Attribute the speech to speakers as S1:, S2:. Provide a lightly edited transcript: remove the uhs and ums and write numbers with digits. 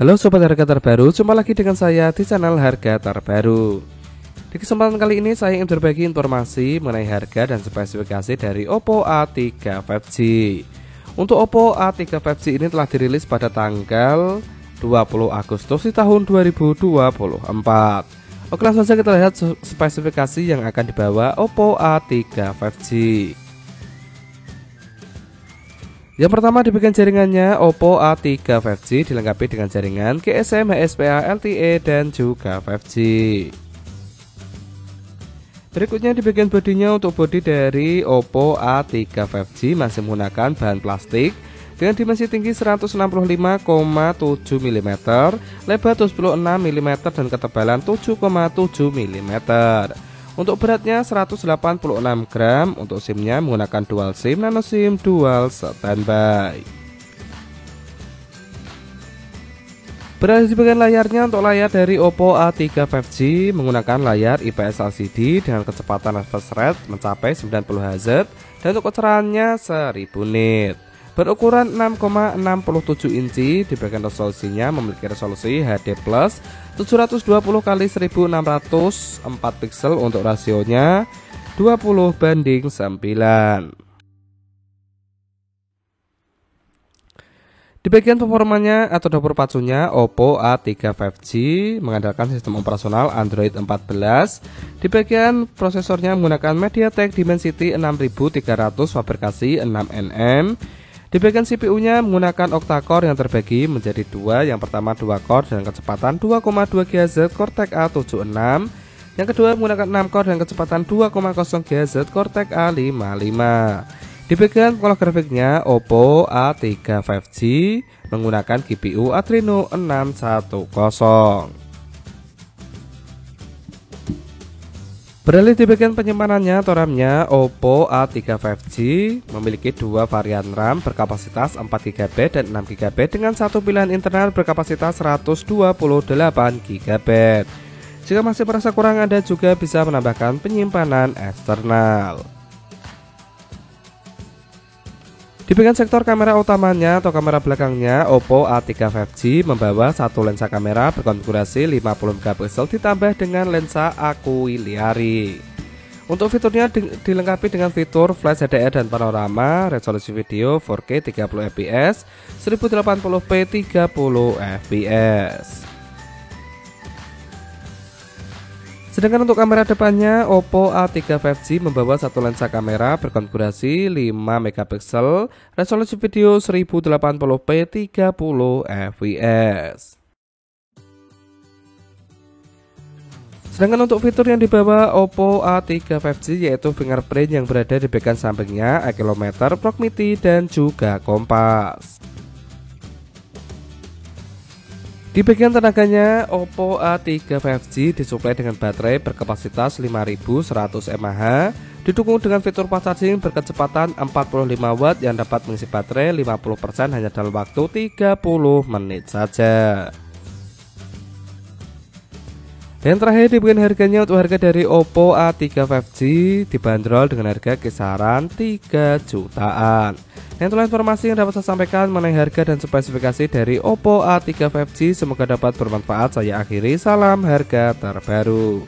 S1: Halo sobat harga terbaru, jumpa lagi dengan saya di channel harga terbaru. Di kesempatan kali ini saya ingin berbagi informasi mengenai harga dan spesifikasi dari Oppo A3 5G. Untuk Oppo A3 5G ini telah dirilis pada tanggal 20 Agustus di tahun 2024. Oke, langsung saja kita lihat spesifikasi yang akan dibawa Oppo A3 5G. Yang pertama, di bagian jaringannya Oppo A3 5G dilengkapi dengan jaringan GSM, HSPA, LTE dan juga 5G. Berikutnya di bagian bodinya, untuk bodi dari Oppo A3 5G masih menggunakan bahan plastik dengan dimensi tinggi 165,7 mm, lebar 76 mm dan ketebalan 7,7 mm. Untuk beratnya 186 gram. Untuk SIM-nya menggunakan dual SIM, nano SIM, dual standby. Berada di bagian layarnya, untuk layar dari Oppo A3 5G menggunakan layar IPS LCD dengan kecepatan refresh rate mencapai 90 Hz dan untuk kecerahannya 1000 nit. Berukuran 6,67 inci. Di bagian resolusinya memiliki resolusi HD plus 720 x 1604 pixel untuk rasionya 20:9. Di bagian performanya atau dapur pacunya, Oppo A3 5G mengandalkan sistem operasional Android 14. Di bagian prosesornya menggunakan MediaTek Dimensity 6300 fabrikasi 6nm. Di bagian CPU-nya menggunakan octa-core yang terbagi menjadi dua. Yang pertama 2 core dengan kecepatan 2,2 GHz Cortex A76. Yang kedua menggunakan 6 core dengan kecepatan 2,0 GHz Cortex A55. Di bagian pengolah grafiknya, Oppo A3 5G menggunakan GPU Adreno 610. Beralih di bagian penyimpanannya atau RAM-nya, Oppo A3 5G memiliki dua varian RAM berkapasitas 4GB dan 6GB dengan satu pilihan internal berkapasitas 128GB. Jika masih merasa kurang, Anda juga bisa menambahkan penyimpanan eksternal. Di bagian sektor kamera utamanya atau kamera belakangnya, Oppo A3 5G membawa satu lensa kamera berkonfigurasi 50MP ditambah dengan lensa auxiliary. Untuk fiturnya dilengkapi dengan fitur flash HDR dan panorama, resolusi video 4K 30fps, 1080p 30fps. Sedangkan untuk kamera depannya, Oppo A3 5G membawa satu lensa kamera berkonfigurasi 5MP, resolusi video 1080p 30fps. Sedangkan untuk fitur yang dibawa Oppo A3 5G yaitu fingerprint yang berada di bagian sampingnya, accelerometer, proximity dan juga kompas. Di bagian tenaganya, Oppo A3 5G disuplai dengan baterai berkapasitas 5100 mAh, didukung dengan fitur fast charging berkecepatan 45W yang dapat mengisi baterai 50% hanya dalam waktu 30 menit saja. Dan terakhir di bagian harganya, untuk harga dari Oppo A3 5G dibanderol dengan harga kisaran 3 jutaan. Yang itulah informasi yang dapat saya sampaikan mengenai harga dan spesifikasi dari Oppo A3 5G. Semoga dapat bermanfaat. Saya akhiri, salam harga terbaru.